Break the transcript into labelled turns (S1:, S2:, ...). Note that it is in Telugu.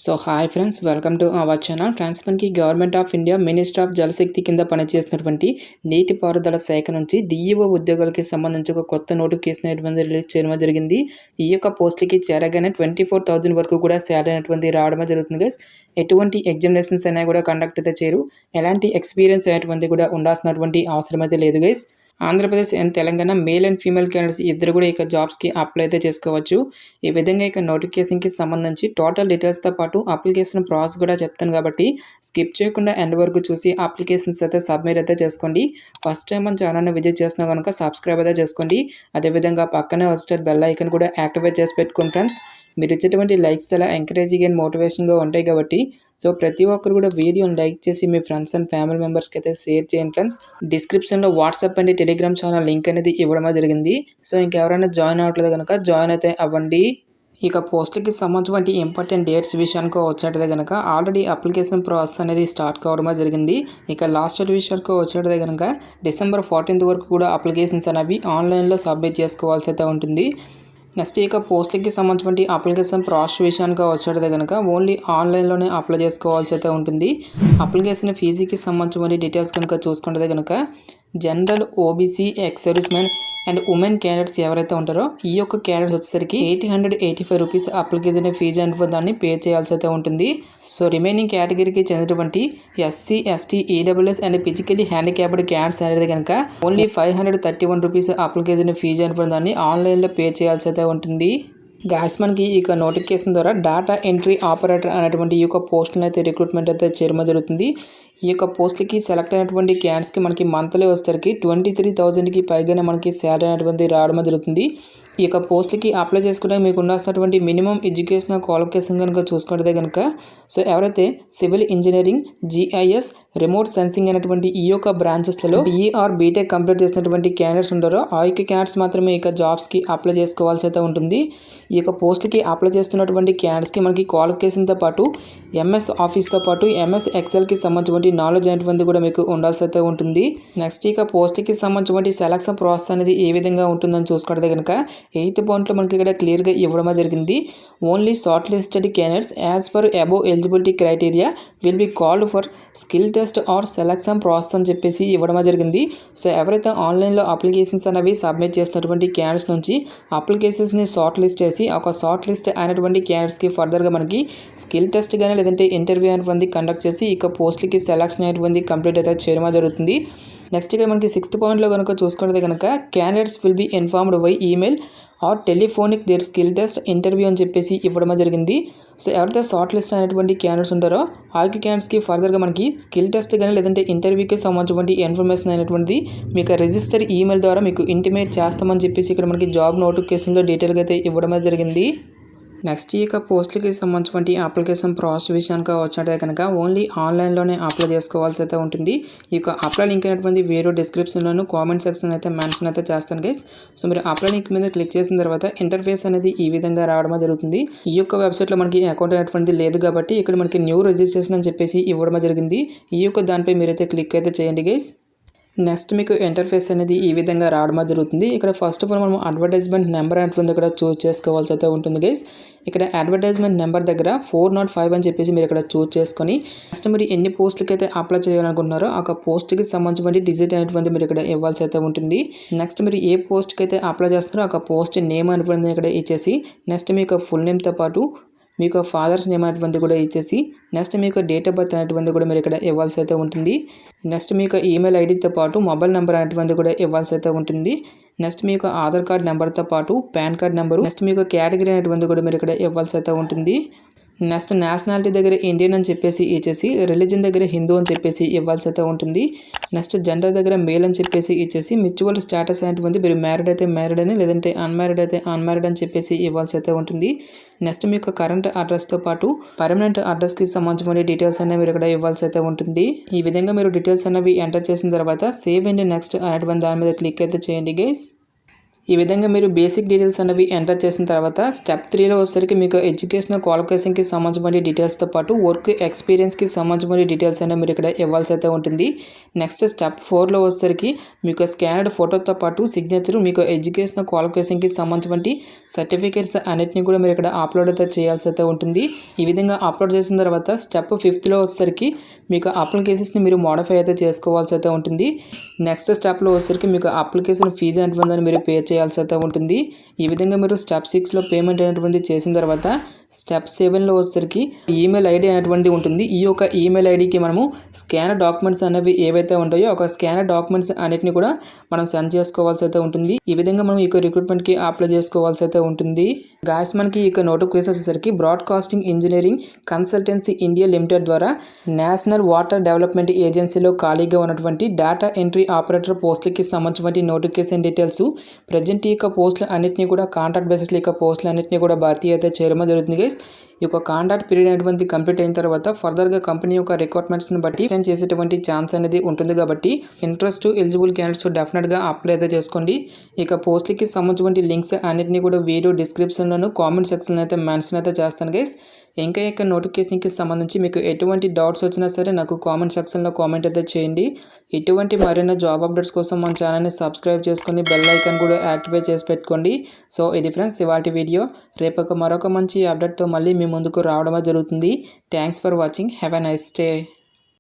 S1: So hi friends, welcome to our channel. Friends, మనకి government of India minister of Jal Shakti కింద పనిచేస్తున్నటువంటి నీటిపారుదల శాఖ నుంచి డిఈఓ ఉద్యోగాలకి సంబంధించి ఒక కొత్త నోటిఫికేషన్ అనేటువంటి రిలీజ్ చేయడం జరిగింది. ఈ యొక్క పోస్టులకి చేరగానే 24,000 వరకు కూడా శాలరీ అనేటువంటి రావడం జరుగుతుంది గైస్. ఎటువంటి ఎగ్జామినేషన్స్ అయినా కూడా కండక్ట్ అయితే చేయరు. ఎలాంటి ఎక్స్పీరియన్స్ అనేటువంటి కూడా ఉండాల్సినటువంటి అవసరం అయితే లేదు guys. Andhra Pradesh and Telangana male and female candidates ఇద్దరు కూడా ఇక జాబ్స్కి అప్లై అయితే చేసుకోవచ్చు. ఈ విధంగా ఇక నోటిఫికేషన్కి సంబంధించి టోటల్ డీటెయిల్స్తో పాటు అప్లికేషన్ ప్రాసెస్ కూడా చెప్తాను కాబట్టి స్కిప్ చేయకుండా ఎండ్ వరకు చూసి అప్లికేషన్స్ అయితే సబ్మిట్ అయితే చేసుకోండి. ఫస్ట్ టైం మన ఛానల్ని విజిట్ చేస్తున్నా కనుక సబ్స్క్రైబ్ అయితే చేసుకోండి. అదేవిధంగా పక్కనే వచ్చే బెల్ ఐకన్ కూడా యాక్టివేట్ చేసి పెట్టుకోండి ఫ్రెండ్స్. మీరు ఇచ్చేటువంటి లైక్స్ అలా ఎంకరేజింగ్ అండ్ మోటివేషన్గా ఉంటాయి కాబట్టి సో ప్రతి ఒక్కరు కూడా వీడియోని లైక్ చేసి మీ ఫ్రెండ్స్ అండ్ ఫ్యామిలీ మెంబర్స్కి అయితే షేర్ చేయండి ఫ్రెండ్స్. డిస్క్రిప్షన్లో WhatsApp and Telegram channel link అనేది ఇవ్వడమే జరిగింది. సో ఇంకెవరైనా జాయిన్ అవ్వట్లేదు కనుక జాయిన్ అయితే అవ్వండి. ఇక పోస్టులకి సంబంధించిన ఇంపార్టెంట్ డేట్స్ విషయానికి వచ్చేటదే కనుక ఆల్రెడీ అప్లికేషన్ ప్రాసెస్ అనేది స్టార్ట్ కావడమే జరిగింది. ఇక లాస్ట్ డేట్ విషయానికి వచ్చేటదే కనుక December 14th వరకు కూడా అప్లికేషన్స్ అనేవి ఆన్లైన్లో సబ్మిట్ చేసుకోవాల్సి అయితే ఉంటుంది. నెక్స్ట్ ఇక పోస్టులకి సంబంధించిన అప్లికేషన్ ప్రాసెస్ విషయానికి వచ్చేటదే కనుక ఓన్లీ ఆన్లైన్లోనే అప్లై చేసుకోవాల్సి అయితే ఉంటుంది. అప్లికేషన్ ఫీజుకి సంబంధించిన డీటెయిల్స్ కనుక చూసుకుంటే కనుక general, OBC, ex service man and women candidates ఎవరైతే ఉంటారో ఈ యొక్క క్యాండిడేట్స్ వచ్చేసరికి 885 రూపీస్ అప్లికేషన్ ఫీజు అంటే దాన్ని పే చేయాల్సి అయితే ఉంటుంది. సో రిమైనింగ్ కేటగిరీకి చెందినటువంటి SC, ST, EWS and physically handicapped candidates అనేది కనుక ఓన్లీ 531 రూపీస్ అప్లికేషన్ ఫీజు అంటే దాన్ని ఆన్లైన్లో పే చేయాల్సి అయితే ఉంటుంది. గాయస్, మనకి ఇక నోటిఫికేషన్ ద్వారా డేటా ఎంట్రీ ఆపరేటర్ అనేటువంటి ఈ యొక్క పోస్టులను అయితే రిక్రూట్మెంట్ అయితే చేయడం జరుగుతుంది. ఈ యొక్క పోస్టులకి సెలెక్ట్ అయినటువంటి క్యాండిడేట్స్కి మనకి మంత్లీ వచ్చేసరికి 23,000కి పైగానే మనకి శాలరీ అనేటువంటి రావడం జరుగుతుంది. ఈ యొక్క పోస్టులకి అప్లై చేసుకుంటే మీకు ఉండాల్సినటువంటి మినిమం ఎడ్యుకేషనల్ క్వాలిఫికేషన్ కనుక చూసుకుంటే కనుక సో ఎవరైతే civil engineering, GIS, remote sensing అనేటువంటి ఈ యొక్క బ్రాంచెస్లలో BE ఆర్ బీటెక్ కంప్లీట్ చేసినటువంటి క్యాండిడేట్స్ ఉంటారో ఆ యొక్క క్యాండిడేట్స్ మాత్రమే ఇక జాబ్స్కి అప్లై చేసుకోవాల్సి అయితే ఉంటుంది. ఈ యొక్క పోస్టులకి అప్లై చేస్తున్నటువంటి క్యాండిడేట్స్కి మనకి క్వాలిఫికేషన్తో పాటు MS ఆఫీస్తో పాటు MS ఎక్సెల్కి సంబంధించిన నాలెడ్జ్ అనేటువంటి కూడా మీకు ఉండాల్సి అయితే ఉంటుంది. నెక్స్ట్ ఇక పోస్ట్కి సంబంధించిన సెలక్షన్ ప్రాసెస్ అనేది ఏ విధంగా ఉంటుందని చూసుకుంటే కనుక 8th పాయింట్లో మనకి ఇక్కడ క్లియర్గా ఇవ్వడం జరిగింది. Only short listed candidates as per above eligibility criteria will be called for skill test or selection process అని చెప్పేసి ఇవ్వడం జరిగింది. సో ఎవరైతే ఆన్లైన్లో అప్లికేషన్స్ అనేవి సబ్మిట్ చేసినటువంటి క్యాండిడేట్స్ నుంచి అప్లికేషన్స్ని షార్ట్ లిస్ట్ చేసి ఒక షార్ట్ లిస్ట్ అయినటువంటి క్యాండిడేట్స్కి ఫర్దర్గా మనకి స్కిల్ టెస్ట్ కానీ లేదంటే ఇంటర్వ్యూ అనేటువంటి కండక్ట్ చేసి ఇక పోస్ట్లకి సెలక్షన్ అనేటువంటి కంప్లీట్ అయితే చేయడం జరుగుతుంది. నెక్స్ట్ ఇక్కడ మనకి 6th పాయింట్లో కనుక చూసుకుంటే కనుక candidates will be informed by email are telephonic there skill test interview అని చెప్పేసి ఇవ్వడం జరిగింది. సో ఎవరైతే షార్ట్ లిస్ట్ అయినటువంటి క్యాండిడేట్స్ ఉంటారో ఆ క్యాండిడేట్స్కి ఫర్దర్గా మనకి స్కిల్ టెస్ట్ కానీ లేదంటే ఇంటర్వ్యూకి సంబంధించిన ఇన్ఫర్మేషన్ అయినటువంటిది మీకు రిజిస్టర్ ఈమెయిల్ ద్వారా మీకు ఇంటిమేట్ చేస్తామని చెప్పేసి ఇక్కడ మనకి జాబ్ నోటిఫికేషన్లో డీటెయిల్గా అయితే ఇవ్వడం జరిగింది. నెక్స్ట్ ఈ యొక్క పోస్టులకి సంబంధించిన అప్లికేషన్ ప్రాసెస్ విషయానికి వచ్చినట్టే కనుక ఓన్లీ ఆన్లైన్లోనే అప్లై చేసుకోవాల్సి అయితే ఉంటుంది. ఈ యొక్క అప్లై లింక్ అనేటువంటి వీడియో డిస్క్రిప్షన్లోను కామెంట్ సెక్షన్ అయితే మెన్షన్ అయితే చేస్తాను గైస్. సో మీరు అప్లై లింక్ మీద క్లిక్ చేసిన తర్వాత ఇంటర్ఫేస్ అనేది ఈ విధంగా రావడం జరుగుతుంది. ఈ యొక్క వెబ్సైట్లో మనకి అకౌంట్ అనేటువంటిది లేదు కాబట్టి ఇక్కడ మనకి న్యూ రిజిస్ట్రేషన్ అని చెప్పేసి ఇవ్వడం జరిగింది. ఈ యొక్క దానిపై మీరైతే క్లిక్ అయితే చేయండి గైస్. నెక్స్ట్ మీకు ఇంటర్ఫేస్ అనేది ఈ విధంగా రావడం జరుగుతుంది. ఇక్కడ ఫస్ట్ ఆఫ్ ఆల్ మనం అడ్వర్టైజ్మెంట్ నెంబర్ అనేటువంటి ఇక్కడ చూస్ చేసుకోవాల్సి అయితే ఉంటుంది గైస్. ఇక్కడ అడ్వర్టైజ్మెంట్ నెంబర్ దగ్గర 405 అని చెప్పేసి మీరు ఇక్కడ చూస్ చేసుకొని నెక్స్ట్ మీరు ఎన్ని పోస్టులకి అయితే అప్లై చేయాలనుకుంటున్నారో ఆ పోస్ట్కి సంబంధించిన డిజిట్ అనేటువంటి మీరు ఇక్కడ ఇవ్వాల్సి అయితే ఉంటుంది. నెక్స్ట్ మీరు ఏ పోస్ట్కి అయితే అప్లై చేస్తున్నారో ఆ పోస్ట్ నేమ్ అనేటువంటి ఇక్కడ ఇచ్చేసి నెక్స్ట్ మీకు ఫుల్ నేమ్తో పాటు మీకు ఫాదర్స్ నేమ్ అనేటువంటి కూడా ఇచ్చేసి నెక్స్ట్ మీకు డేట్ ఆఫ్ బర్త్ అనేటువంటి కూడా మీరు ఇక్కడ ఇవ్వాల్సి అయితే ఉంటుంది. నెక్స్ట్ మీకు ఈమెయిల్ ఐడితో పాటు మొబైల్ నెంబర్ అనేటువంటి కూడా ఇవ్వాల్సి అయితే ఉంటుంది. నెక్స్ట్ మీకు ఆధార్ కార్డ్ నెంబర్తో పాటు పాన్ కార్డ్ నెంబరు నెక్స్ట్ మీకు కేటగిరీ అనేటువంటి కూడా మీరు ఇక్కడ ఇవ్వాల్సి అయితే ఉంటుంది. నెక్స్ట్ నేషనాలిటీ దగ్గర ఇండియన్ అని చెప్పేసి ఇచ్చేసి రిలీజన్ దగ్గర హిందూ అని చెప్పేసి ఇవ్వాల్సి అయితే ఉంటుంది. నెక్స్ట్ జెండర్ దగ్గర మేల్ అని చెప్పేసి ఇచ్చేసి మ్యూచువల్ స్టేటస్ అనేటువంటి మీరు మ్యారీడ్ అయితే మ్యారీడ్ అని లేదంటే అన్మ్యారీడ్ అయితే అన్మ్యారీడ్ అని చెప్పేసి ఇవ్వాల్సి అయితే ఉంటుంది. నెక్స్ట్ మీకు కరెంట్ అడ్రస్తో పాటు పర్మనెంట్ అడ్రస్కి సంబంధించిన డీటెయిల్స్ అనేవి మీరు ఇక్కడ ఇవ్వాల్సి అయితే ఉంటుంది. ఈ విధంగా మీరు డీటెయిల్స్ అనేవి ఎంటర్ చేసిన తర్వాత సేవ్ అండ్ నెక్స్ట్ అనేటువంటి దాని మీద క్లిక్ అయితే చేయండి గైస్. ఈ విధంగా మీరు బేసిక్ డీటెయిల్స్ అనేవి ఎంటర్ చేసిన తర్వాత స్టెప్ 3లో వచ్చేసరికి మీకు ఎడ్యుకేషనల్ క్వాలిఫికేషన్కి సంబంధించిన డీటెయిల్స్తో పాటు వర్క్ ఎక్స్పీరియన్స్కి సంబంధించిన డీటెయిల్స్ అనేవి మీరు ఇక్కడ ఇవ్వాల్సి అయితే ఉంటుంది. నెక్స్ట్ స్టెప్ 4లో వచ్చేసరికి మీకు స్కానర్డ్ ఫోటోతో పాటు సిగ్నేచర్ మీకు ఎడ్యుకేషనల్ క్వాలిఫికేషన్కి సంబంధించిన సర్టిఫికేట్స్ అన్నిటిని కూడా మీరు ఇక్కడ అప్లోడ్ అయితే చేయాల్సి అయితే ఉంటుంది. ఈ విధంగా అప్లోడ్ చేసిన తర్వాత స్టెప్ 5లో వచ్చేసరికి మీకు అప్లికేషన్స్ని మీరు మోడిఫై అయితే చేసుకోవాల్సి అయితే ఉంటుంది. నెక్స్ట్ స్టెప్లో వచ్చేసరికి మీకు అప్లికేషన్ ఫీజు అనేటువంటిది మీరు పే చేయాల్సి అయితే ఉంటుంది. ఈ విధంగా మీరు స్టెప్ 6లో పేమెంట్ అనేటువంటి చేసిన తర్వాత స్టెప్ 7లో వచ్చేసరికి ఈమెయిల్ ఐడి అనేటువంటిది ఉంటుంది. ఈ యొక్క ఈమెయిల్ ఐడికి మనము స్కానర్ డాక్యుమెంట్స్ అనేవి ఏవైతే ఉంటాయో ఒక స్కానర్ డాక్యుమెంట్స్ అన్నిటిని కూడా మనం సెండ్ చేసుకోవాల్సి అయితే ఉంటుంది. ఈ విధంగా మనం ఈ రిక్రూట్మెంట్కి అప్లై చేసుకోవాల్సి అయితే ఉంటుంది. గాయస్ మనకి ఈ నోటిఫికేషన్ వచ్చేసరికి broadcasting engineering consultancy India limited ద్వారా నేషనల్ వాటర్ డెవలప్మెంట్ ఏజెన్సీలో ఖాళీగా ఉన్నటువంటి డేటా ఎంట్రీ ఆపరేటర్ పోస్టులకి సంబంధించిన నోటిఫికేషన్ డీటెయిల్స్ ప్రజెంట్ ఈ పోస్టులు అన్నింటినీ కూడా కాంట్రాక్ట్ బేసిస్లో పోస్టులు అన్నింటినీ కూడా భర్తీ అయితే చేయడం జరుగుతుంది గైస్. ఈ యొక్క కాంట్రాక్ట్ పీరియడ్ అనేటువంటి కంప్లీట్ అయిన తర్వాత ఫర్దర్గా కంపెనీ యొక్క రిక్వైర్మెంట్స్ని బట్టి ఎక్స్టెండ్ చేసేటువంటి ఛాన్స్ అనేది ఉంటుంది. కాబట్టి ఇంట్రెస్ట్ ఎలిజిబుల్ క్యాండిడేట్స్ డెఫినెట్గా అప్లై అయితే చేసుకోండి. ఇక పోస్టులకి సంబంధించిన లింక్స్ అన్నింటినీ కూడా వీడియో డిస్క్రిప్షన్లోను కామెంట్ సెక్షన్లో అయితే మెన్షన్ అయితే చేస్తాను గైస్. ఇంకా నోటిఫికేషన్కి సంబంధించి మీకు ఎటువంటి డౌట్స్ వచ్చినా సరే నాకు కామెంట్ సెక్షన్లో కామెంట్ అయితే చేయండి. ఇటువంటి మరిన్ని జాబ్ అప్డేట్స్ కోసం మన ఛానల్ని సబ్స్క్రైబ్ చేసుకొని బెల్ ఐకాన్ కూడా యాక్టివేట్ చేసి పెట్టుకోండి. సో ఇది ఫ్రెండ్స్ ఇవాల్టి వీడియో. రేపు మరొక మంచి అప్డేట్తో మళ్ళీ మీ ముందుకు రావడమే జరుగుతుంది. Thanks for watching. Have a nice day.